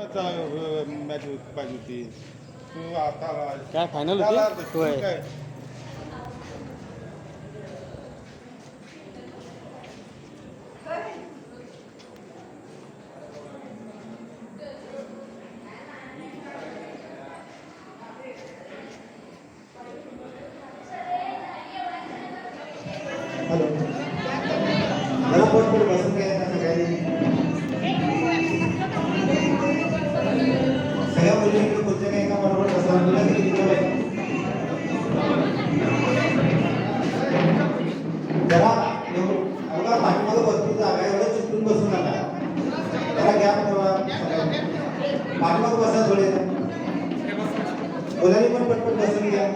Match पाहिजे होती तू आता काय फायनल होती काय हॅलो जरा पोट बसून घ्या सगळ्यांनी सगळ्या मुलींनी खुर्च्या काही एका बरोबर बसा मुलं किती जरा अवघा पाठीमागं भरपूर जागा आहे एवढं चुकून बसू नका जरा गॅप ठेवा पाठीमागं बसा थोडे मुलांनी पण पटपट बसून घ्या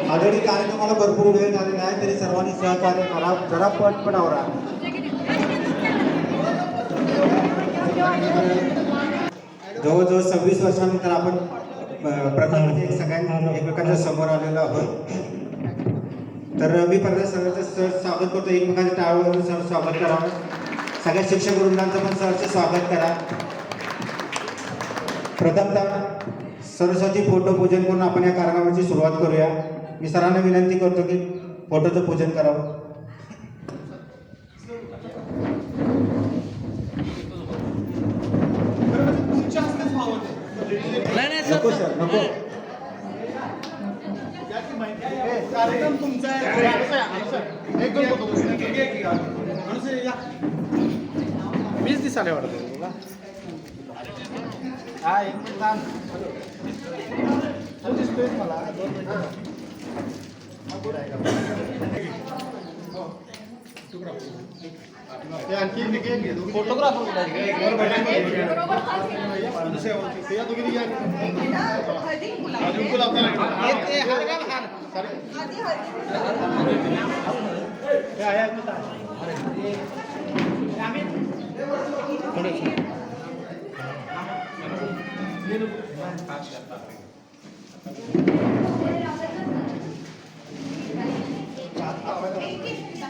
ऑलरेडी कार्यक्रमाला भरपूर वेळ झालेला आहे तरी सर्वांनी सहकार्य करा जरा पटपट आवरा जवळजवळ 26 वर्षानंतर आपण प्रथम सगळ्यांना एकमेकांच्या समोर आलेलो आहोत तर मी परत सगळ्यांचं सर स्वागत करतो एकमेकांच्या टाळ्यावरून सर स्वागत करा सगळ्या शिक्षक वृंदांचं पण सरचं स्वागत करा प्रथमतः सरस्वती फोटो पूजन करून आपण या कार्यक्रमाची सुरुवात करूया मी सरांना विनंती करतो की फोटोचं पूजन करावं नको सर नको कार्यक्रम तुमचा मीच दिसायला वाटतं तुला हा एक मिनिट दिसतोय मला फोटोग्राफर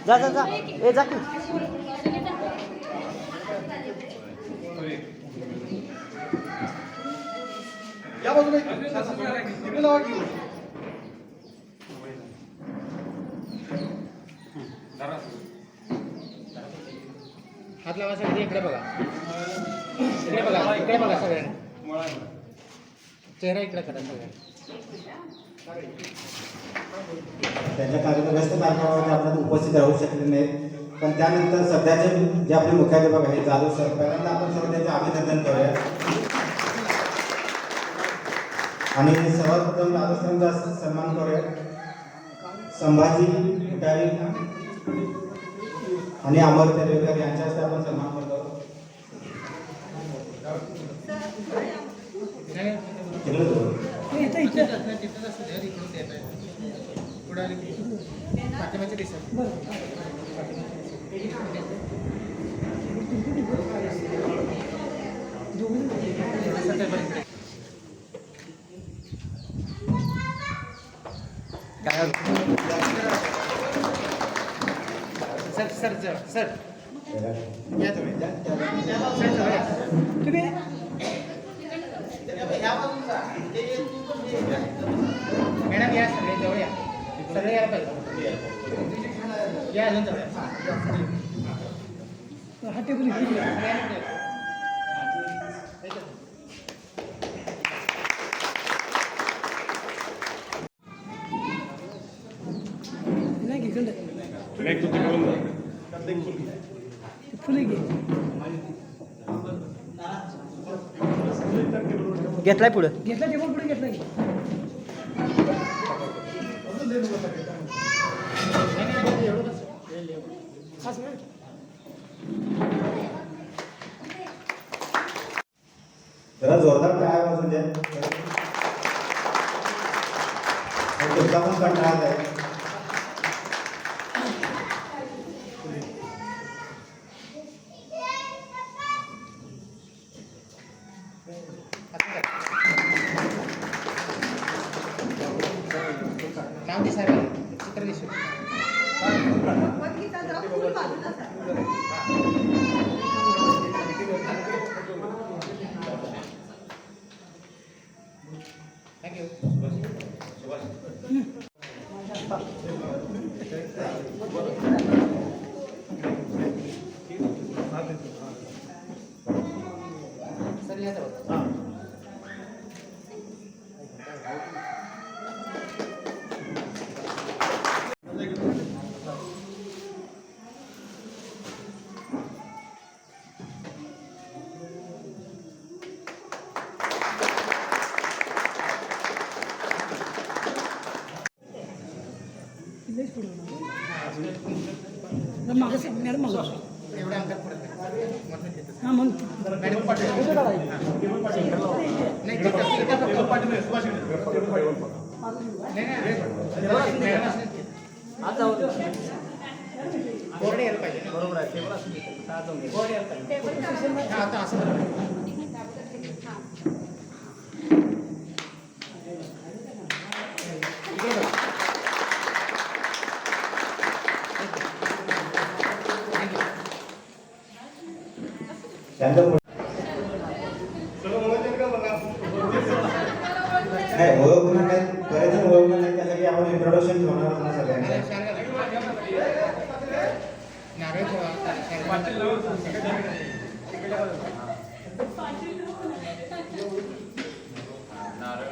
जा जा जा ए जा की या बाजूला तिकडे लावा की हात लावायसाठी इकडे बघा इकडे बघा सगळ्यांना चेहरा इकडे करा सगळ्यांना त्यांच्या व्यस्त कार्यक्रमामध्ये आपण उपस्थित राहू शकले नाहीत पण त्यानंतर सध्याचे जे आपले मुख्याध्यापक आहेत जाधव सर पहिल्यांदा आपण सर्व त्यांचे अभिनंदन करूया आणि सर्वात प्रथम जाधव सरांचा सन्मान करूया संभाजी कुटारी आणि अमर तेरेकर यांच्या हस्ते आपण सन्मान करतो सर सर सर सर या तुम्ही तुम्ही मॅडम या सगळे जवळ या सगळे यायला पाहिजे या अजून जवळ हा टेबल फुले घेतलाय पुढे घेतला टेबल पुढे घेतलाय जरा जोरदार टाळ्या वाजून द्या तुमचा पण कंटाळा आहे नाव दिसायला चित्र दिसू सर या जवळ. मागे मॅडम मागं एवढं अंतर पुढे मधून घेतो. हां मग मॅडम पाटील नाही तिथं फक्त पाटील नाही मॅडम असं बोर्ड यायला पाहिजे. बरोबर आहे टेबल असं बोर्ड यायला पाहिजे. हां आता असं बरोबर आहे. इकडे बघा. नाही ओळखणार नाही, बरेच जण ओळखणार नाही, त्यासाठी आपण इंट्रोडक्शन ठेवणार आहोत ना सगळ्यांना. नारळ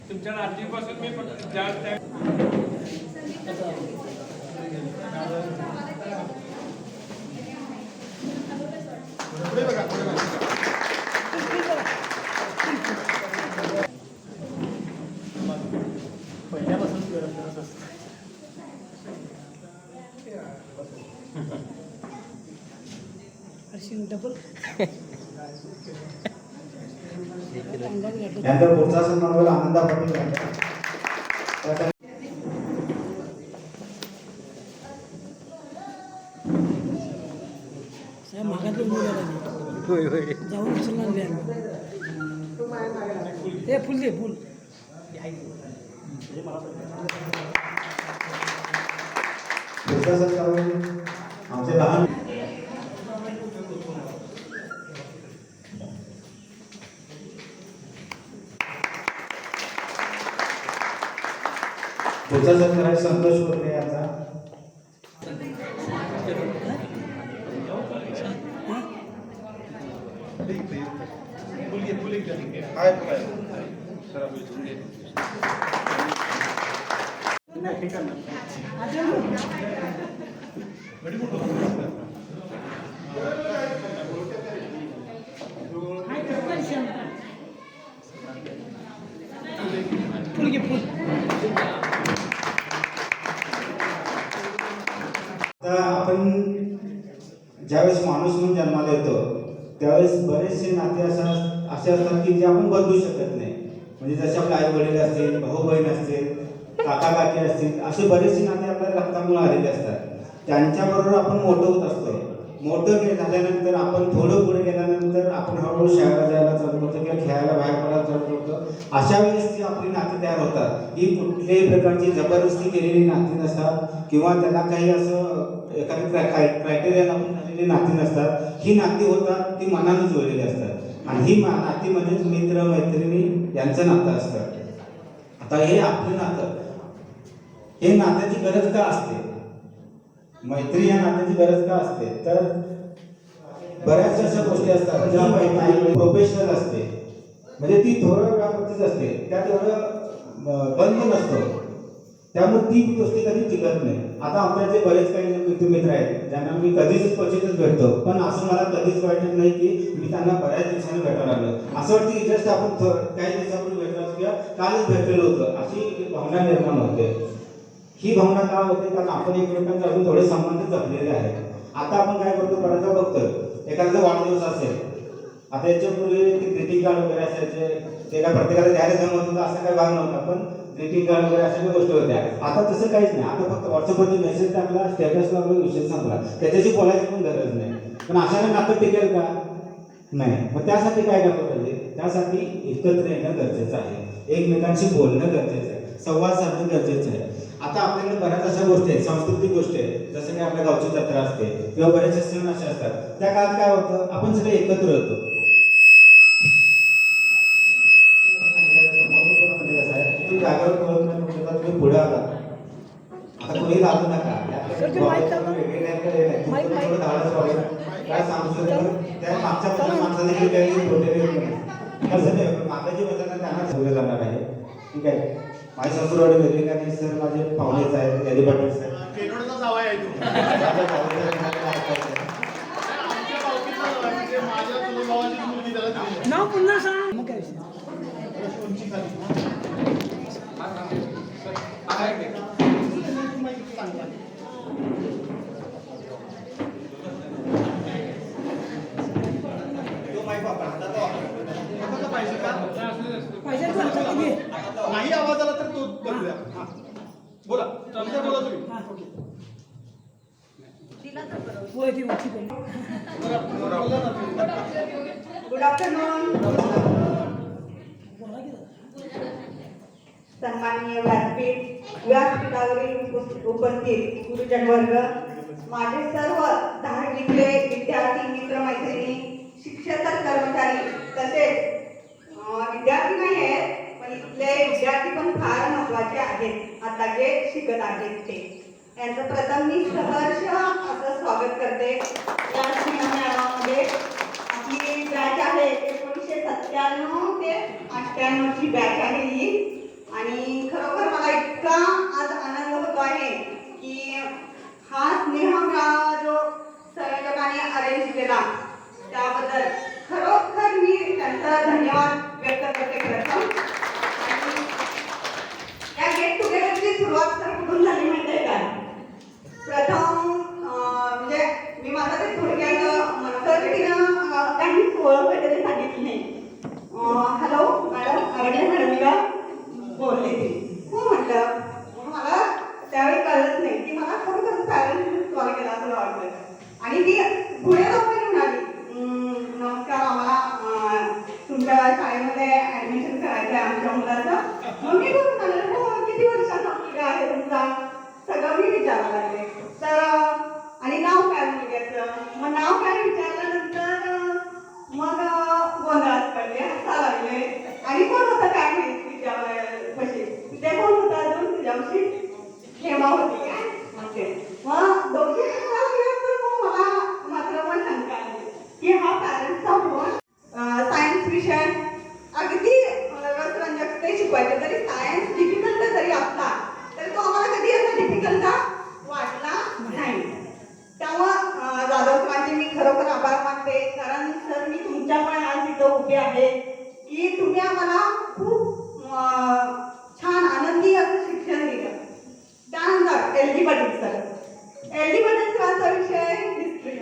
तुमच्या रात्रीपासून मी फक्त ज्या पुढे बघा पुढे बघा. पहिल्यापासून करत असतं. डबल त्यानंतर पुढचा सन्मान होईल आनंदा पाटील यांचा. त्यासाठी मागातलं जाऊन मुसलमान ते फुल दे फुल पुढचा सन्मान होईल आमचे लहान पुढचा सन्मान आहे संतोष कोल्हे यांचा. काय काय सर आपण फुल घे फुल आता आपण ज्यावेळेस माणूस म्हणून जन्माला येतो त्यावेळेस बरेचसे नाते असे असतात की जे आपण बदलू शकत नाही. म्हणजे जसे आपले आई वडील असतील, भाऊ बहीण असतील, काका काकी असतील, असे बरेचसे नाते आपल्या रक्तामुळे आलेले असतात. त्यांच्याबरोबर आपण मोठं होत असतो. मोठं झाल्यानंतर आपण थोडं पुढे गेल्यानंतर आपण हळूहळू शाळेला जायला चालू करतो किंवा खेळायला बाहेर पडायला चालू करतो. अशा वेळेस जी आपली नाती तयार होतात ही कुठल्याही प्रकारची जबरदस्ती केलेली नाती नसतात किंवा त्याला काही असं एखादी क्रायटेरिया लावून झालेली नाती नसतात. ही नाती होतात ती मनानं जोडलेली असतात आणि ही नाती म्हणजेच मित्र मैत्रिणी यांचं नातं असतं. आता हे आपलं नातं, हे नात्याची गरज का असते? मैत्री या नात्याची गरज का असते? तर बऱ्याच अशा गोष्टी असतात ज्या मैत्री प्रोफेशनल असते, म्हणजे ती थोड्या वेळापुरतीच असते, त्यात एवढं बंद नसतो, त्यामुळे ती गोष्टी कधी टिकत नाही. आता आपल्याचे बरेच काही मित्र आहेत ज्यांना मी कधीच क्वचितच भेटतो, पण असं मला कधीच वाटत नाही की मी त्यांना बऱ्याच दिवसांनी भेटायला लागलो. असं वाटतं की जस्ट आपण काही दिवसापूर्वी भेटलो किंवा कालच भेटलेलो होतं, अशी भावना निर्माण होते. ही भावना का होते? कारण आपण एकमेकांचे अजून थोडे संबंध जपलेले आहेत. आता आपण काय करतो, बऱ्याचदा बघतोय एखाद्याचा वाढदिवस असेल, आता याच्यापूर्वी ते ग्रीटिंग कार्ड वगैरे असायचे, ते काय प्रत्येकाला द्यायला जमत होतं असं काही भाग नव्हता, पण ग्रीटिंग कार्ड वगैरे अशा काही गोष्टी होत्या. आता तसं काहीच नाही. आता फक्त व्हॉट्सअपवरती मेसेज टाकला, स्टेटस लावला, विषय संपला, त्याच्याशी बोलायची पण गरज नाही. पण अशाने नातं टिकेल का? नाही. मग त्यासाठी काय करायला पाहिजे? त्यासाठी एकत्र येणं गरजेचं आहे, एकमेकांशी बोलणं गरजेचं आहे, संवाद साधणं गरजेचं आहे. आता आपल्याकडे बऱ्याच अशा गोष्टी आहेत, सांस्कृतिक गोष्टी आहेत, जसं की आपल्या गावची जत्रा असते किंवा बरेचसे सण असे असतात. त्या काळात काय होतं, आपण सगळे एकत्र होतो. तुम्ही जागेवर तुम्ही पुढे आला, आता कोणी लागू नका. काय सांस्कृतिक त्या मागच्या माणसाने मागाची बदल त्यांना ठेवलं जाणार आहे. ठीक आहे. माझे सासूरवाडी वेगवेगळे सर माझे पाहुणेच आहेत, यादी पाटील सर. केनोडचा जावा आहे तू. आमच्या भावकीचा जावा म्हणजे माझ्या चुलत भावाची मुलगी त्याला दिली. नाव पुन्हा सांग. मग काय विषय? उंची खाली. चांगला. तो माईक वापरा. हाताचा वापरा. हाताचा पाहिजे का? पाहिजे तर हातात घे. नाही आवाज आला तर तो बघूया. हा. बोला. तुमच्या बोला तुम्ही. हा, ओके. होय, ती उंची कमी. बोला ना तुम्ही. Good afternoon. बोला की दादा. सन्माननीय व्यासपीठावरील उपस्थित गुरुजन वर्ग, माझे सर्व धार्मिकले विद्यार्थी मित्र मैत्रिणी, शिक्षक कर्मचारी तसेच विद्यार्थी नाही आहेत पण इथले विद्यार्थी पण फार महत्वाचे आहेत. आता जे शिकत आहेत ते यांचं प्रथम मी सहर्ष असं स्वागत करते. या मेळाव्यामध्ये आपली बॅच आहे 1997 ते 98 ची बॅच आहे ही. आणि खरोखर मला इतका आज आनंद होतो आहे की हा स्नेह मेळावा जो संयोजकांनी अरेंज केला त्याबद्दल खरोखर मी त्यांचा धन्यवाद व्यक्त करते प्रथम. आणि या गेट टुगेदरची सुरुवात तर कुठून झाली माहिती आहे का? प्रथम म्हणजे मी माझा ते थोडक्यात मनसरटीनं काही ओळख वगैरे सांगितली नाही. हॅलो मॅडम, आरडे मॅडम का बोलले ती. हो म्हटलं. मला त्यावेळी कळलंच नाही की मला खरोखर पॅरेंट्स कॉल केला असं वाटलं. आणि ती पुढे जाऊन म्हणाली, नमस्कार, आम्हाला तुमच्या शाळेमध्ये ऍडमिशन करायचं आहे आमच्या मुलाचं. मग मी बोलून म्हणाले, हो किती वर्षाचा मुलगा आहे तुमचा, सगळं मी विचारायला लागले. तर आणि नाव काय मुलग्याचं, मग नाव काय विचारल्यानंतर मग गोंधळात पडले, हसा लागले. आणि कोण होतं काय माहिती विचारल्यापाशी, ते कोण होतं अजून तुझ्यापाशी, हेमा होती काय म्हणते. मग दोघी मग मला मात्र पण शंका आली की हा पॅरेंट्सचा फोन. सायन्स विषय अगदी रसरंजक ते शिकवायचे, तरी सायन्स डिफिकल्ट जरी असला तरी तो आम्हाला कधी असा डिफिकल्ट वाटला नाही. त्यामुळं जाधव सरांचे मी खरोखर आभार मानते. कारण सर मी तुमच्यामुळे आज इथं उभे आहे की तुम्ही आम्हाला खूप छान आनंदी असं शिक्षण दिलं. त्यानंतर LD Patil sir, LD Patil सरांचा विषय हिस्ट्री.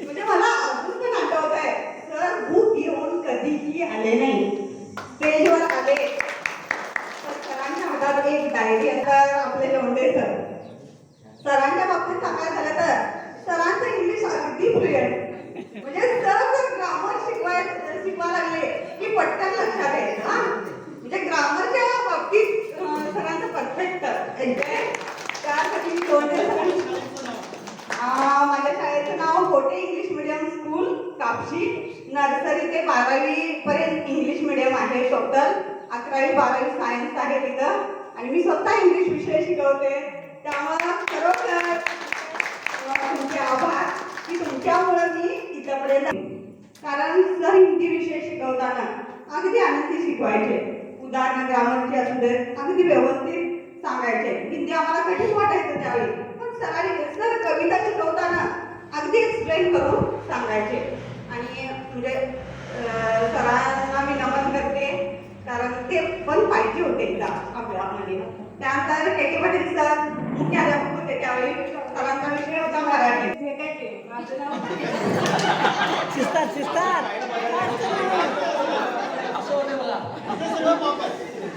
म्हणजे मला अजून पण आठवत आहे, सर बुक घेऊन कधीही आले नाही. स्टेजवर आले तर सरांच्या हातात एक डायरी असतात. आपले लोंढे सर, सरांच्या बाबतीत सांगायचं झालं तर सरांचं इंग्लिश अगदी फ्लुएंट. म्हणजे सर जर ग्रामर शिकवा लागले की पटकन लक्षात येईल. हा म्हणजे ग्रामरच्या बाबतीत सरांचं परफेक्ट. त्यासाठी मी लोंढे सरांची माझ्या शाळेचं नाव गोटे English medium school Kapshi. Nursery ते 12वी पर्यंत इंग्लिश मिडियम आहे टोटल. 11वी 12वी सायन्स आहे तिथं. आणि मी स्वतः इंग्लिश विषय शिकवते. त्यामुळं खरोखर तुमचे आभार की तुमच्यामुळं मी इथंपर्यंत. कारण सर हिंदी विषय शिकवताना अगदी आनंदी शिकवायचे. उदाहरणं ग्रामरची असू दे अगदी व्यवस्थित सांगायचे. हिंदी आम्हाला कठीण वाटायचं त्यावेळी, पण सर कविता शिकवताना अगदी एक्सप्लेन करून सांगायचे. आणि म्हणजे सरांना मी नमन करते कारण ते पण पाहिजे होते एकदा आपल्यामध्ये. त्यानंतर KK पाटील सर मुख्याध्यापक होते त्यावेळी. सरांचा विषय होता मराठी.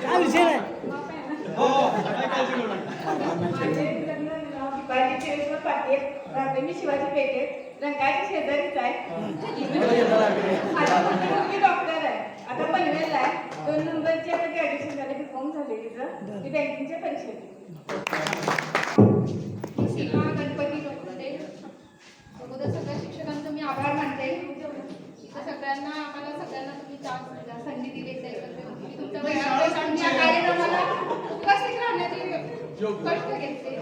काय विषय नाही. मी शिवाजी पेठेत रंगाच्या शेजारीच आहे. माझी मुलगी डॉक्टर आहे आता पनवेलला आहे 2 नंबरची आता ग्रॅज्युएशन झाले बीकॉम झाले तिचं ती बँकिंगच्या परीक्षेत सीमा गणपती लोखंडे अगोदर सगळ्या शिक्षकांचं मी आभार मानते इथं सगळ्यांना आम्हाला सगळ्यांना तुम्ही चान्स दिला संधी दिली मी तुमच्या वेळात आमच्या कार्यक्रमाला उपस्थित राहण्याची कष्ट घेतले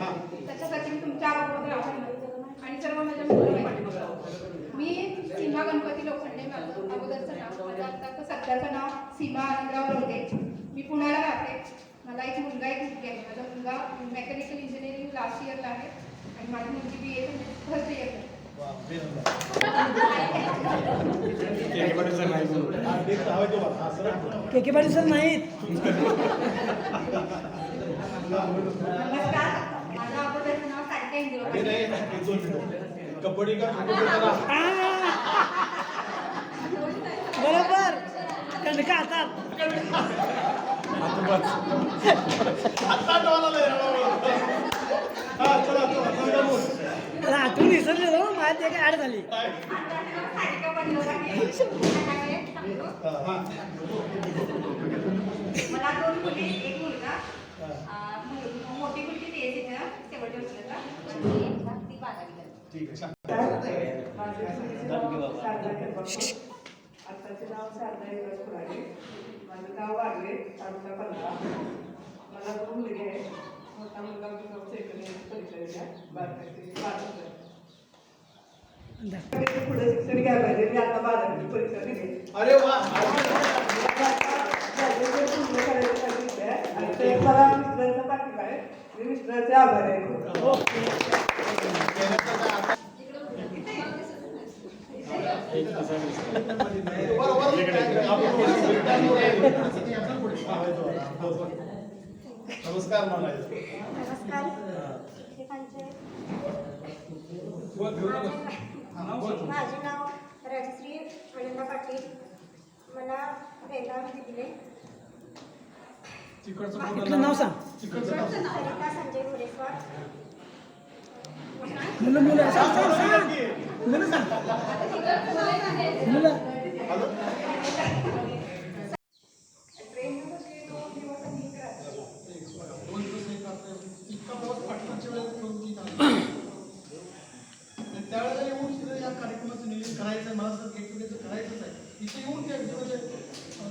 त्याच्यासाठी मी तुमच्या अगोदर आभार मानते आणि सर्व माझ्या मित्रांना मी सीमा गणपती लोखंडे माझं अगोदरचं नाव माझं आता सध्याचं नाव सीमा आनंदराव रोडे मी पुण्याला राहते मला एक मुलगा एक मुलगी आहे माझा मुलगा मेकॅनिकल इंजिनिअरिंग लास्ट इयरला आहे आणि माझी मुलगी BA फर्स्ट इयरला के पाटील सर नाहीत. नमस्कार माझं अगोदरचं नाव सारिका इंदिरा कबड्डी का करा बरोबर कणका हातात. मला आठवण विसरलेलो माझ्या ते काय ऍड झाली. सारिका बनवला मला 2 मुली एक मुलगा मोठी मुलगी BSc शेवटच्या वर्षाला आणि एक धाकटी 12वीला. ठीक आहे आताचे नाव शारदा युवराज खुराडे माझं गाव वागले तालुका पंधरा मला 2 मुलगे आहेत मोठा मुलगा बीकॉम सेकंड इयर परीक्षा दिल्या बारावीची पुढे शिक्षण घ्यायला पाहिजे मी आता 12वीची परीक्षा दिली अरे वा ग्रॅज्युएशन पूर्ण करायसाठी इथे आहे आणि ते मला मिस्टरांचा पाठिंबा आहे मी मिस्टरांचे आभार आहे. नमस्कार म्हणायचं नमस्कार माझे नाव राजश्री अनंता पाटील मला प्रेरणा दिले तिकडचं नाव सांग. सरिता संजय मुरेश्वर मुलं मुलं सांग सांग सांग मुलं सांग मुलं त्यावेळेला येऊन या कार्यक्रमाचं नियोजन करायचं मला असं गेट टुगेदर करायचंच आहे इथे येऊन ते म्हणजे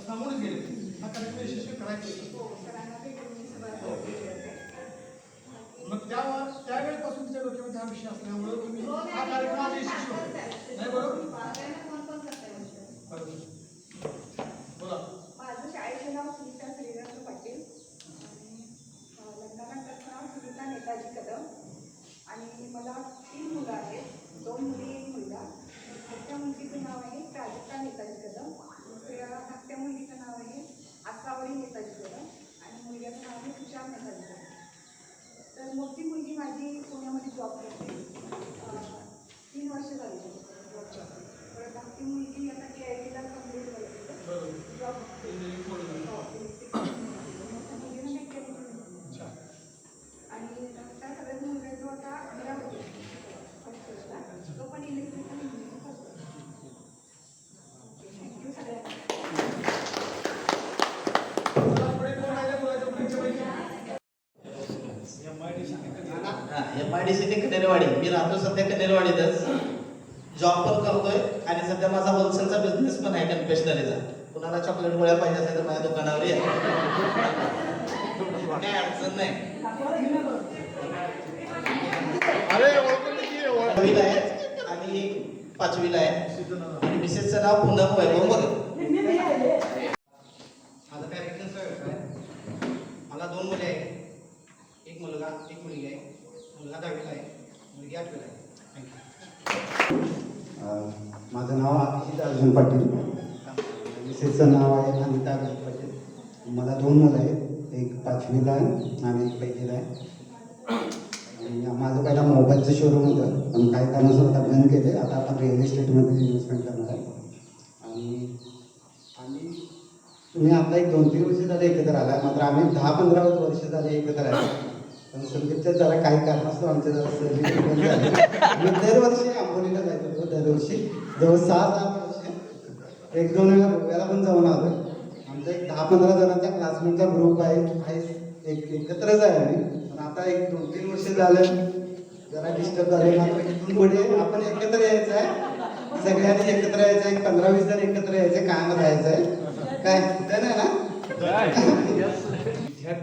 सामोरेच गेले हा कार्यक्रम यशस्वी करायचा मग त्यावेळेपासून तिच्या डोक्यामध्ये हा विषय असल्यामुळे तुम्ही हा कार्यक्रम यशस्वी होतो नाही बरोबर बोला माझं शाळेचं नाव सुनीता श्रीरंग पाटील आणि लग्नानंतरचं नाव सुनीता नेताजी कदम आणि मला 3 मुलं आहेत 2 मुली 1 मुलगा मोठ्या मुलगीचं नाव आहे प्राजक्ता नेताजी कदम दुसऱ्या धाकट्या मुलगीचं नाव आहे आसावरी नेताजी कदम आणि मुलग्याचं नाव आहे तुषार नेताजी कदम. तर मोठी मुलगी माझी पुण्यामध्ये जॉब करते 3 वर्ष झाली जॉबच्या तर धाकटी मुलगी आता KITला कम्प्लीट करते जॉब आणि त्या सगळ्यात मुलगा जो होता अमरावती तो पण इलेक्ट्रिकल इंजिनिअरिंग करतो. थँक्यू सगळ्यांना. MIDC कनेरवाडी मी राहतो सध्या कनेरवाडीतच जॉब पण करतोय आणि सध्या माझा होलसेलचा बिझनेस पण आहे कन्फेशनरीचा कुणाला चॉकलेट गोळ्या पाहिजे असेल तर माझ्या दुकानावर या काय अडचण नाही दहावीला आहे आणि 5वीला आहे आणि मिसेसचं नाव पूनम वैभव मगर. माझं काय रेफरन्स आहे मला 2 मुले आहेत 1 मुलगा 1 मुलगी आहे मुलगा 10वीला आहे मुलगी 8वीला आहे. माझं नाव अभिजित अर्जुन पाटील मिसेसचं नाव आहे अनिता अर्जुन पाटील मला 2 मुलं आहेत एक 5वीला आहे आणि एक 1लीला आहे आणि माझं पहिला मोबाईलचं शोरूम होतं पण काही कारणास्तव आता बंद केले आता आपण रिअल इस्टेटमध्ये इन्व्हेस्टमेंट करणार आहे आणि तुम्ही आता एक 2-3 वर्ष झाले एकत्र आला मात्र आम्ही 10-15 वर्ष झाले एकत्र आहे पण संदीपच्या जरा काही कारणास्तव आमच्या जरा सहली बंद झाली. मी दरवर्षी आंबोलीला जायचो दरवर्षी जवळ 6-7 वर्ष 1-2 वेळा गोव्याला पण जाऊन आलो 10-15 जणांचा क्लासमेटचा ग्रुप आहे एकत्रच आहे आम्ही. पण आता 1-2-3 वर्ष झालं जरा डिस्टर्ब झाले. मात्र इथून पुढे आपण एकत्र यायचं आहे, सगळ्यांनी एकत्र यायचं आहे. 15-20 जण एकत्र यायचं, कायम राहायचं आहे. काय ते नाही ना?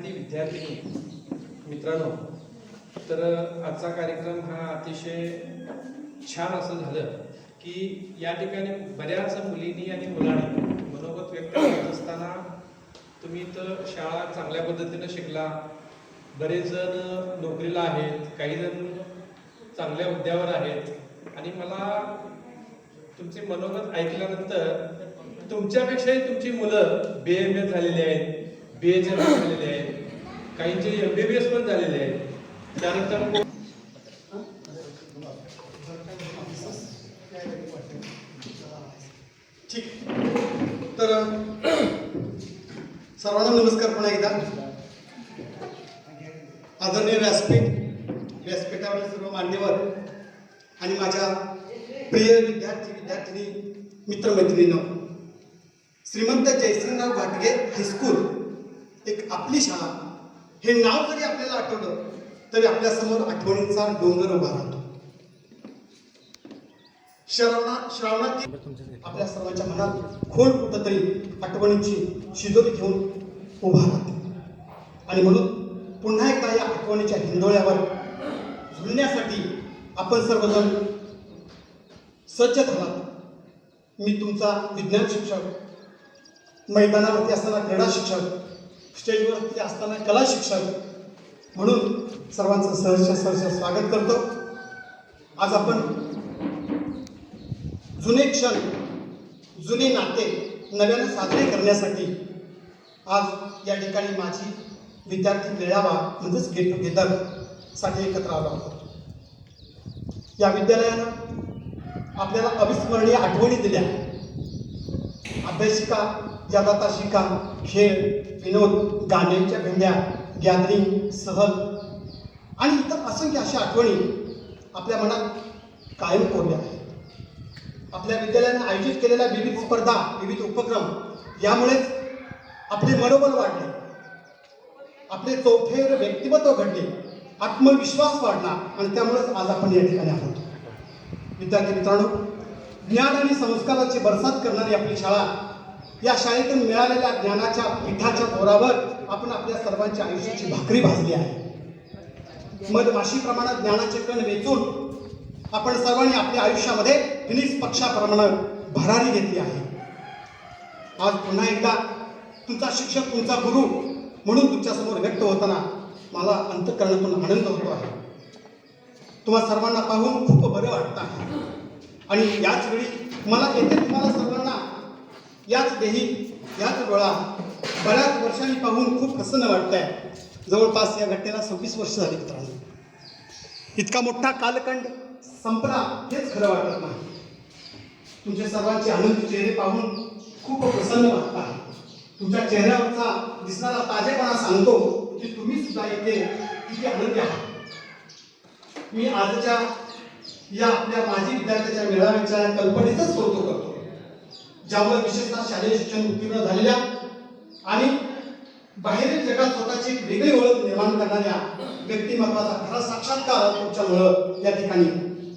विद्यार्थी मित्रांनो, तर आजचा कार्यक्रम हा अतिशय छान असं झालं की या ठिकाणी बऱ्याच मुलींनी आणि मुलांनी मनोगत व्यक्त करत असताना तुम्ही तर शाळा चांगल्या पद्धतीनं शिकला, बरेच जण नोकरीला आहेत, काही जण चांगल्या हुद्द्यावर आहेत आणि मला तुमचे मनोगत ऐकल्यानंतर तुमच्यापेक्षाही तुमची मुलं BA झालेली आहेत, BHM झालेले आहेत, काहींचे MBBS पण झालेले आहेत. त्यानंतर ठीक. तर सर्वांना नमस्कार पुन्हा एकदा. आदरणीय व्यासपीठावरील सर्व मान्यवर आणि माझ्या प्रिय विद्यार्थिनी मित्रमैत्रिणींनो, श्रीमंत जयसिंगराव घाटगे हायस्कूल एक आपली शाळा हे नाव जरी आपल्याला आठवलं तरी आपल्यासमोर आठवणींचा डोंगर उभा राहतो. श्रावणात आपल्या सर्वांच्या मनात खोल कुठंतरी आठवणींची शिदोरी घेऊन उभा राहते आणि म्हणून पुन्हा एकदा या आठवणीच्या हिंदोळ्यावर झुलण्यासाठी आपण सर्वजण सज्ज झालात. मी तुमचा विज्ञान शिक्षक, मैदानावरती असताना क्रीडा शिक्षक, स्टेजवरती असताना कला शिक्षक म्हणून सर्वांचं सहर्ष स्वागत करतो. आज आपण जुने क्षण, जुने नाते नव्याने साजरे करण्यासाठी आज या ठिकाणी माझी विद्यार्थी मेळावा म्हणजेच गेट टुगेदर साठी एकत्र आलो आहोत. या विद्यालयानं आपल्याला अविस्मरणीय आठवणी दिल्या. अभ्यासिका, यादाताशिका, खेळ, विनोद, गाण्यांच्या भेंड्या, गॅदरिंग, सहल आणि इतर असंख्य अशा आठवणी आपल्या मनात कायम कोरल्या आहेत. आपल्या विद्यालयाने आयोजित केलेल्या विविध स्पर्धा, विविध उपक्रम यामुळेच आपले मनोबल वाढले, आपले चौफेर व्यक्तिमत्व घडले, आत्मविश्वास वाढला आणि त्यामुळेच आज आपण या ठिकाणी आहोत. विद्यार्थी मित्रांनो, ज्ञान आणि संस्काराची बरसात करणारी आपली शाळा, या शाळेतून मिळालेल्या ज्ञानाच्या पिठाच्या जोरावर आपण आपल्या सर्वांच्या आयुष्याची भाकरी भाजली आहे. मधमाशीप्रमाणे ज्ञानाचे कण वेचून आपण सर्वांनी आपल्या आयुष्यामध्ये फिनिक्स पक्षाप्रमाणे भरारी घेतली आहे. आज पुन्हा एकदा तुमचा शिक्षक, तुमचा गुरु म्हणून तुमच्यासमोर व्यक्त होताना मला अंतःकरणातून आनंद होतो आहे. तुम्हा सर्वांना पाहून खूप बरं वाटतं आहे आणि याच वेळी मला येथे तुम्हाला सर्वांना याच देही, याच वेळा बऱ्याच वर्षांनी पाहून खूप प्रसन्न वाटतं आहे. जवळपास या घटनेला 26 वर्ष झाली मित्रांनो. इतका मोठा कालखंड संपला हेच खरं वाटत नाही. तुमच्या सर्वांचे आनंदी चेहरे पाहून खूप प्रसन्न वाटत आहे. तुमच्या चेहऱ्यावरचा दिसणारा ताजेपणा सांगतो की तुम्ही सुद्धा इथे किती आनंदी आहात. मी आजच्या या आपल्या माजी विद्यार्थ्याच्या मेळाव्याच्या कल्पनेचंच कौतुक करतो, ज्यामुळे विशेषतः शालेय शिक्षण उत्तीर्ण झालेल्या आणि बाहेरील जगात स्वतःची एक वेगळी ओळख निर्माण करणाऱ्या व्यक्तिमत्वाचा खरा साक्षात्कार तुमच्यामुळं या ठिकाणी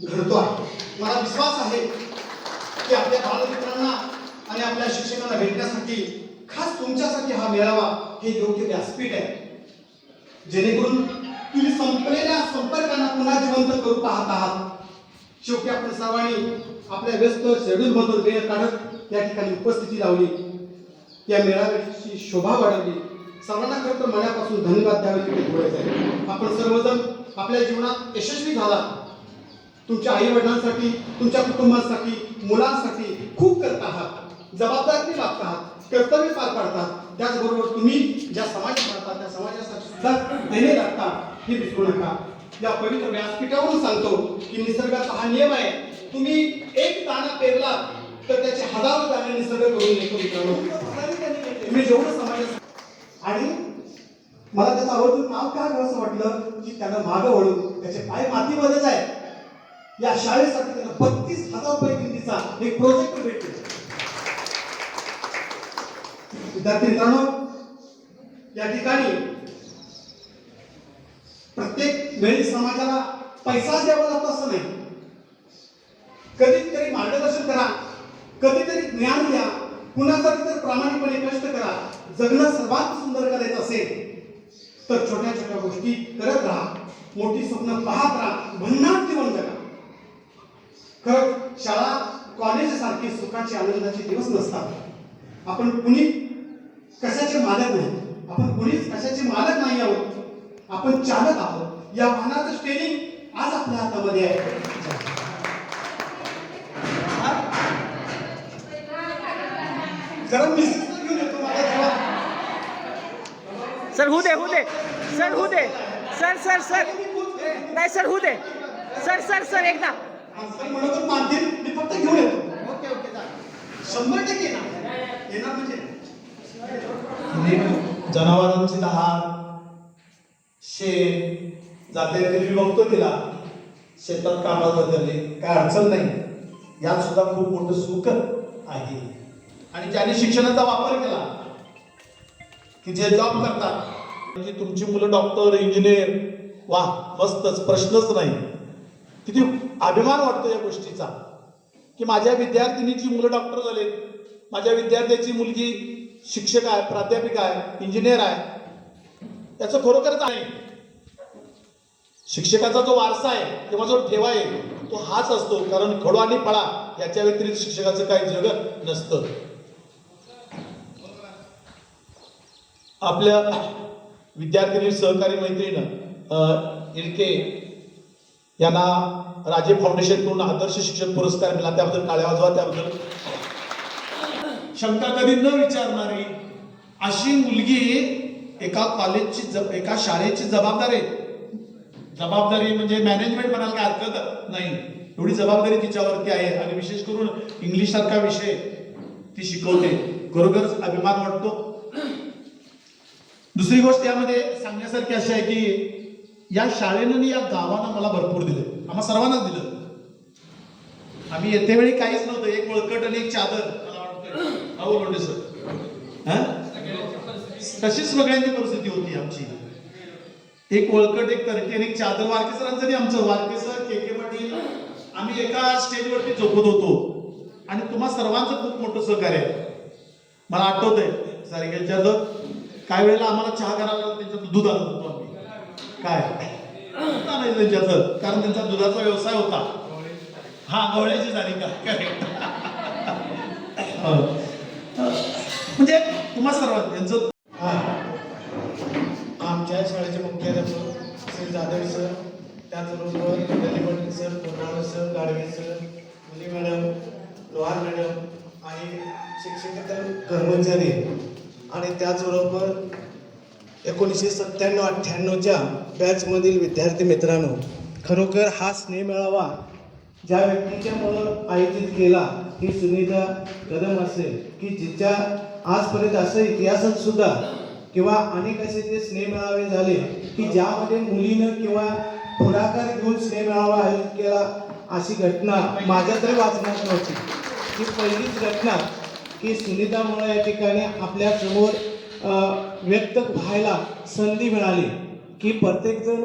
घडतो आहे. मला विश्वास आहे की आपल्या बालमित्रांना आणि आपल्या शिक्षकांना भेटण्यासाठी खास तुमच्यासाठी हा मेळावा हे योग्य व्यासपीठ आहे, जेणेकरून तुम्ही संपलेल्या संपर्कांना पुन्हा जिवंत करू पाहत आहात. शेवटी आपण सर्वांनी आपल्या व्यस्त शेड्यूलमधून वेळ काढत या ठिकाणी उपस्थिती लावली, या मेळाव्याची शोभा वाढवली. सर्वांना खरं तर मनापासून धन्यवाद द्यावे तिथे बोलायचं आहे. आपण सर्वजण आपल्या जीवनात यशस्वी झाला. तुमच्या आई वडिलांसाठी, तुमच्या कुटुंबासाठी, मुलांसाठी खूप करत आहात, जबाबदारी वागत आहात, कर्तव्य पार पाडतात. त्याचबरोबर तुम्ही ज्या समाजात राहता त्या समाजासाठी सुद्धा देणे लागता हे विसरू नका. या पवित्र व्यासपीठावरून सांगतो की निसर्गाचा हा नियम आहे, तुम्ही एक दाणा पेरला तर त्याचे हजारो दाणे निसर्ग करून येतो मित्रांनो. तुम्ही जेवढं समाजात आणि मला त्याचं आवर्जून नाव काय घ्यावं असं वाटलं की त्यानं मागं वळून त्याचे पाय मातीमध्येच आहे. या शाळेसाठी त्यानं 32,000 रुपये किमतीचा एक प्रोजेक्ट भेटतो. विद्यार्थी मित्रांनो, या ठिकाणी प्रत्येक वेळी समाजाला पैसा द्यावा लागतो असं नाही. कधीतरी मार्गदर्शन करा, कधीतरी ज्ञान द्या, कुणासाठी तर प्रामाणिकपणे कष्ट करा. जगणं सर्वात सुंदर करायचं असेल तर छोट्या छोट्या गोष्टी करत राहा, मोठी स्वप्न पाहत राहा, भन्नाट जीवन जगा. खरंच शाळा कॉलेज सारखी सुखाचे आनंदाचे दिवस नसतात. आपण कुणी कशाचे मालक नाही, आपण कुणीच कशाचे मालक नाही आहोत, आपण चालक आहोत. या वाहनाचं स्टेरिंग आज आपल्या हातामध्ये आहे. जरा मिस्टर घेऊन येतो मला जेव्हा सर होऊ दे सर होऊ दे सर नाही सर होऊ दे सर एकदा म्हणून मानतील मी फक्त घेऊन येतो. ओके 100% येणार म्हणजे जनावरांची दहार, शेत जाते मी बघतो तिला शेतात कामात बदलले, काय अडचण नाही. यात सुद्धा खूप मोठं सुख आहे. आणि ज्यांनी शिक्षणाचा वापर केला की जे जॉब करतात, की तुमची मुलं डॉक्टर इंजिनियर, वा मस्तच, प्रश्नच नाही. किती अभिमान वाटतो या गोष्टीचा की माझ्या विद्यार्थिनीची मुलं डॉक्टर झाले, माझ्या विद्यार्थ्याची मुलगी शिक्षक आहे, प्राध्यापिका आहे, इंजिनियर आहे. त्याचं खरोखरच आहे. शिक्षकाचा जो वारसा आहे किंवा जो ठेवा आहे तो हाच असतो, कारण खडू आणि फळा याच्या व्यतिरिक्त शिक्षकाचं काही जग नसतं. आपल्या विद्यार्थिनी सहकारी मैत्रीण इलके यांना राजे फाउंडेशनकडून आदर्श शिक्षक पुरस्कार मिळाला, त्याबद्दल टाळ्या वाजवा. त्याबद्दल शंका कधी न विचारणारी अशी मुलगी एका कॉलेजची एका शाळेची जबाबदारी म्हणजे मॅनेजमेंट म्हणाल काय हरकत नाही, एवढी जबाबदारी तिच्यावरती आहे. आणि विशेष करून इंग्लिश सारखा विषय ती शिकवते, खरोखरच अभिमान वाटतो. दुसरी गोष्ट यामध्ये सांगण्यासारखी अशी आहे की या शाळेनं या गावानं मला भरपूर दिलं, आम्हा सर्वांनाच दिलं. आम्ही येते वेळी काहीच नव्हतं, एक वळकट आणि एक चादर. मला वाटतं अहो लोंढे सर तशीच सगळ्यांची परिस्थिती होती आमची. एक वळकट, एक तरटी आणि एक चादर. वारके सरांचं नाही, आमचं वारके सर, के पाटील, आम्ही एका स्टेजवरती झोपत होतो. आणि तुम्हा सर्वांचं खूप मोठं सहकार्य आहे. मला आठवतंय सारिकेच्या काही वेळेला आम्हाला चहा करायला त्यांच्यात दूध आणत होतो आम्ही. काय नाही त्यांच्यात, कारण त्यांचा दुधाचा व्यवसाय होता. हा गवळ्याची झाली का म्हणजे तुम्हा सर्वांना त्यांचं. आमच्या शाळेचे मुख्याध्यापक श्री जाधव सर, त्याचबरोबर Patil sir, Konal sir, Gadve sir, Muli madam, Lohar madam आणि शिक्षकेतर कर्मचारी आणि त्याचबरोबर 1997-98च्या बॅचमधील विद्यार्थी मित्रांनो, खरोखर हा स्नेह मेळावा ज्या व्यक्तीच्यामुळं आयोजित केला ही सुनीता कदम असेल, की जिच्या आजपर्यंत असं इतिहासात सुद्धा किंवा अनेक असे ते स्नेह मेळावे झाले की ज्यामध्ये मुलीनं किंवा पुढाकार घेऊन स्नेह मेळावा आयोजित केला, अशी घटना माझ्या तरी वाचण्यात नव्हती. ही पहिलीच घटना की सुनीतामुळे या ठिकाणी आपल्या समोर व्यक्त व्हायला संधी मिळाली. की प्रत्येकजण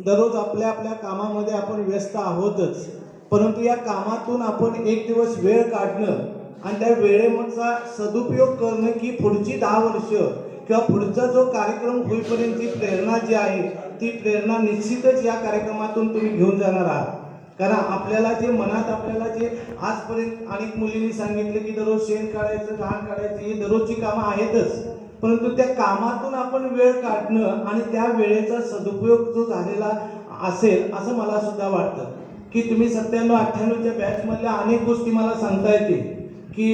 दररोज आपल्या आपल्या कामामध्ये आपण व्यस्त आहोतच, परंतु या कामातून आपण एक दिवस वेळ काढणं आणि त्या वेळेचा सदुपयोग करणं की पुढची 10 वर्ष किंवा पुढचा जो कार्यक्रम होईपर्यंतची प्रेरणा जी आहे ती प्रेरणा निश्चितच या कार्यक्रमातून तुम्ही घेऊन जाणार आहात. कारण आपल्याला जे मनात आपल्याला जे आजपर्यंत अनेक मुलींनी सांगितलं की दररोज शेण काढायचं, घाण काढायचं, ही दररोजची कामं आहेतच, परंतु त्या कामातून आपण वेळ काढणं आणि त्या वेळेचा सदुपयोग जो झालेला असेल असं मला सुद्धा वाटतं. की तुम्ही 97-98च्या बॅचमधल्या अनेक गोष्टी मला सांगता येतील की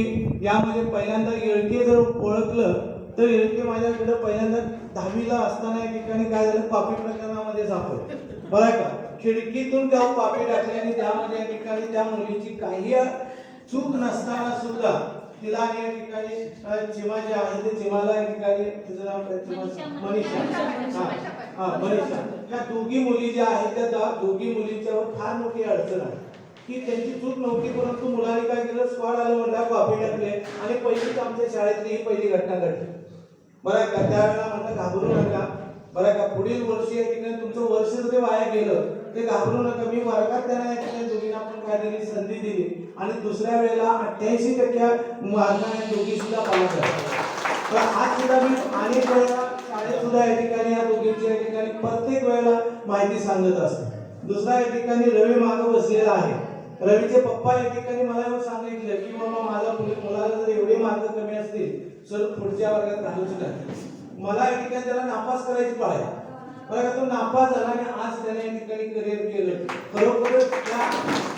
यामध्ये पहिल्यांदा येळके जर ओळखलं तर येळके माझ्याकडे पहिल्यांदा 10वीला असताना या ठिकाणी काय झालं, कॉपी प्रकरणामध्ये सापडलं बरं का. खिडकीतून त्या कॉपी टाकली आणि त्यामध्ये या ठिकाणी त्या मुलीची काही चूक नसताना सुद्धा तिला या ठिकाणी चिमा जे आहे ते चिमाला या ठिकाणी तिचं नाव मनीषा, त्या दोघी मुली ज्या आहेत त्या दोघी मुलींच्यावर फार मोठी अडचण आहे की त्यांची चूक नव्हती, परंतु मुलांनी काय केलं, स्क्वॉड आलं म्हणलं, कॉपी टाकले आणि पहिलीच आमच्या शाळेतली ही पहिली घटना घडली. बरं का त्यावेळेला म्हटलं घाबरू नका, बरं का पुढील वर्षी या ठिकाणी तुमचं वर्ष जरी वाया गेलं ते घाबरू नका. मी वर्गात त्यांना या ठिकाणी दोघींना आपण काहीतरी संधी दिली आणि दुसऱ्या वेळेला 88% मार्काने दोघी सुद्धा पास झाल्या. तर आज सुद्धा मी अनेक वेळेला शाळेत सुद्धा या ठिकाणी या दोघींची या ठिकाणी प्रत्येक वेळेला माहिती सांगत असते. दुसरा या ठिकाणी रवी मागं बसलेला आहे. रवीचे पप्पा या ठिकाणी मला येऊन सांगितलं की बाबा माझ्या मुलाला जर एवढे मार्क कमी असतील तर पुढच्या वर्गात घालूच नाही. मला या ठिकाणी त्याला नापास करायची पाळ आहे. बरं का तो नापास झाला आणि आज त्याने या ठिकाणी करिअर केलं. खरोखरच त्या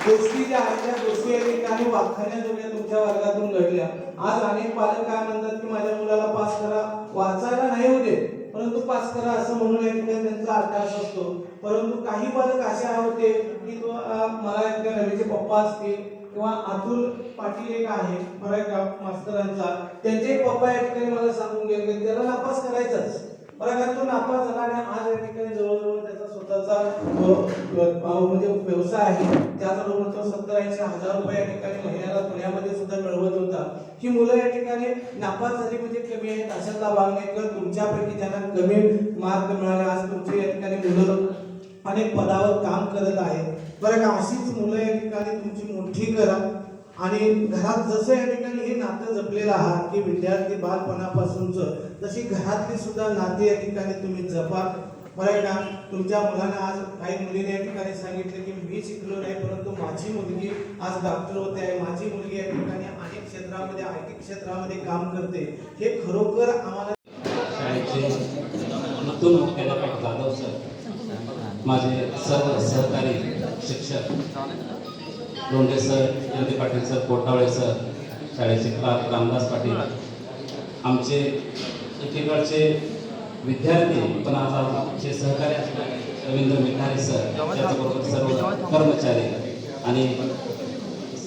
गोष्टी ज्या आहेत त्या गोष्टी या ठिकाणी वाखाण्याजोग्या तुमच्या वर्गातून घडल्या. आज अनेक पालक काय म्हणतात की माझ्या मुलाला पास करा, वाचायला नाही होते परंतु पास करा असं म्हणून या ठिकाणी त्यांचा अभ्यास असतो. परंतु काही पालक असे होते की तो मला या ठिकाणी रवीचे पप्पा असतील किंवा अतुल पाटील एक आहे मराठा मास्तरांचा, त्यांचे पप्पा या ठिकाणी मला सांगून गेले की त्याला नापास करायचंच. बरं का तो नापास झाला आणि आज या ठिकाणी जवळजवळ त्याचा स्वतःचा म्हणजे व्यवसाय आहे. त्याचबरोबर तो 70-80 हजार रुपये या ठिकाणी महिन्याला पुण्यामध्ये सुद्धा मिळवत होता. ही मुलं या ठिकाणी नापास झाली म्हणजे कमी आहेत अशातला भाग नाही. किंवा तुमच्यापैकी ज्यांना कमी मार्क मिळाले आज तुमची या ठिकाणी मुलं अनेक पदावर काम करत आहेत. बरं का अशीच मुलं या ठिकाणी तुमची मोठी करा आणि घरात जसं या ठिकाणी हे नातं जपलेलं आहात की विद्यार्थी बालपणापासूनचं तशी घरातली सुद्धा नाती या ठिकाणी तुम्ही जपा. बरं का तुमच्या मुलांना आज काही मुलीने या ठिकाणी सांगितलं की मी शिकलो नाही परंतु माझी मुलगी आज डॉक्टर होते आहे, माझी मुलगी या ठिकाणी अनेक क्षेत्रामध्ये IT क्षेत्रामध्ये काम करते. हे खरोखर आम्हाला शाळेचे नूतन मुख्याध्यापक जाधव सर, माझे सर्व सहकारी शिक्षक Londhe sir, Yandi Patil sir, Kotawale sir, शाळेचे क्लार्क रामदास पाटील, आमचे एकीकडचे विद्यार्थी पण आज आमचे सहकारी असणारे रवींद्र मिठारे सर, त्याचबरोबर सर्व कर्मचारी आणि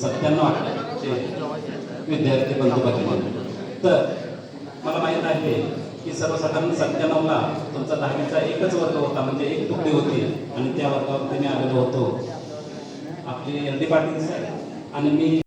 97 विद्यार्थी बंधू भगिनी. तर मला माहीत आहे की सर्वसाधारण 97ला तुमचा 10वीचा एकच वर्ग होता, म्हणजे एक तुकडी होती आणि त्या वर्गावरती मी आलेलो होतो. आपले यंदी पाटील सर आणि मी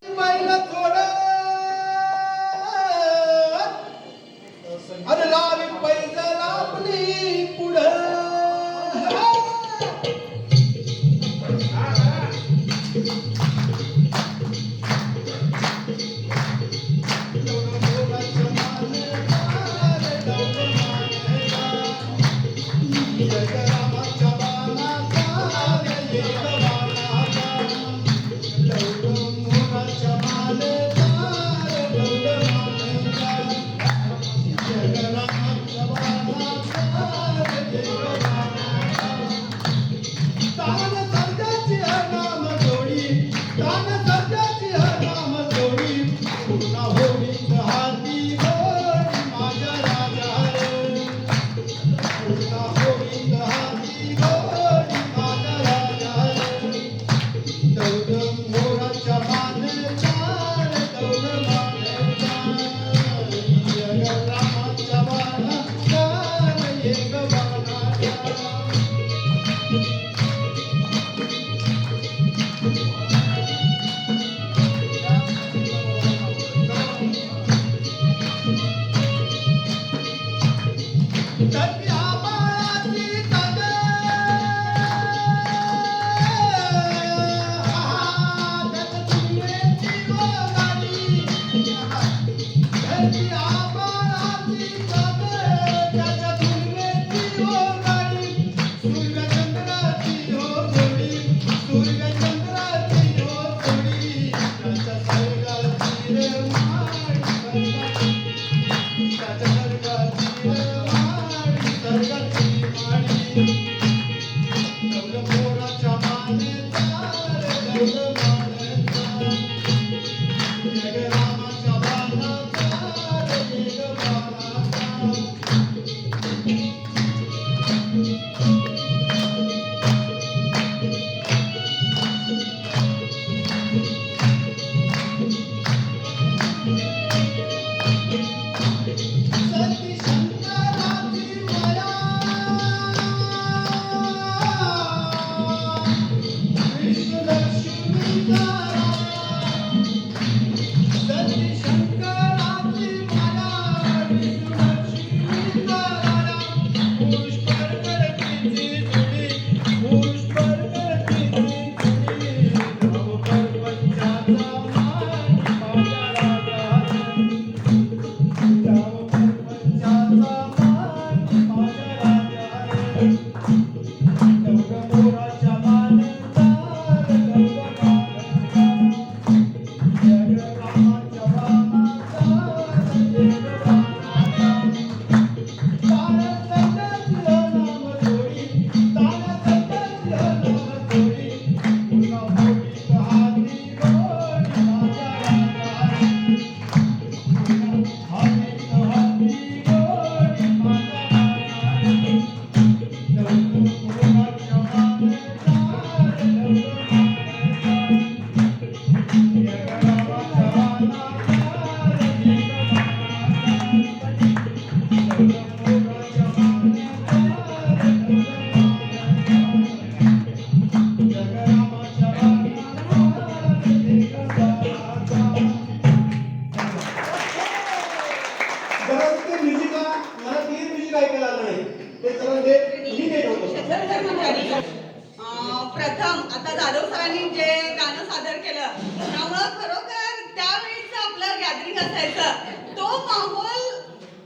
आता जाधव सरांनी जे गाणं सादर केलं त्यामुळं खरोखर त्यावेळीच आपलं गॅदरिंग असायचं तो माहोल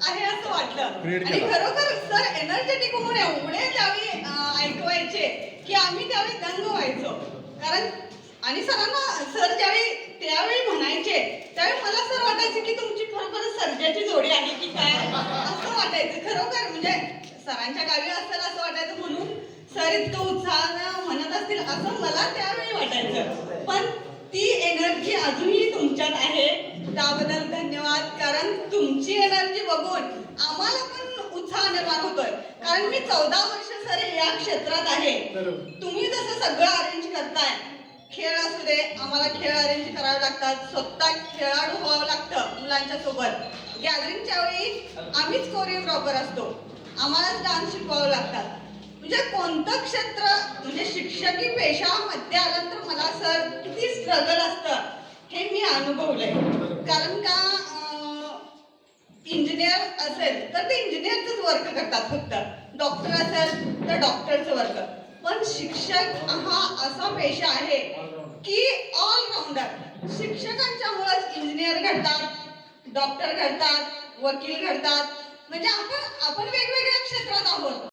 आहे असं वाटलं आणि खरोखर सर एनर्जेटिक होऊन एवढे त्यावेळी ऐकवायचे की आम्ही त्यावेळी दंग व्हायचो. कारण आणि सरांना सर त्यावेळी म्हणायचे त्यावेळी मला सर वाटायचं की तुमची खरोखर सर्जाची जोडी आहे की काय असं वाटायचं. खरोखर म्हणजे सरांच्या गावी असेल असं वाटायचं म्हणून सर इतकं उत्साहानं म्हणत असतील असं मला त्यावेळी वाटायचं. पण ती एनर्जी अजूनही तुमच्यात आहे त्याबद्दल धन्यवाद. कारण तुमची एनर्जी बघून आम्हाला पण उत्साह निर्माण होतोय. कारण मी 14 वर्ष सर या क्षेत्रात आहे. तुम्ही जसं सगळं अरेंज करताय खेळ असू दे आम्हाला खेळ अरेंज करावे लागतात. स्वतः खेळाडू व्हावं लागतं मुलांच्या सोबत. गॅदरिंगच्या वेळी आम्हीच कोरिओग्राफर असतो. आम्हालाच डान्स शिकवावं लागतात. म्हणजे कोणतं क्षेत्र म्हणजे शिक्षकी पेशामध्ये आल्यानंतर मला सर किती स्ट्रगल असतं हे मी अनुभवलंय. कारण का इंजिनियर असेल तर ते इंजिनियरचंच वर्क करतात फक्त. डॉक्टर असेल तर डॉक्टरचं वर्क. पण शिक्षक हा असा पेशा आहे की ऑलराऊंडर. शिक्षकांच्यामुळेच इंजिनियर घडतात, डॉक्टर घडतात, वकील घडतात. म्हणजे आपण वेगवेगळ्या क्षेत्रात आहोत.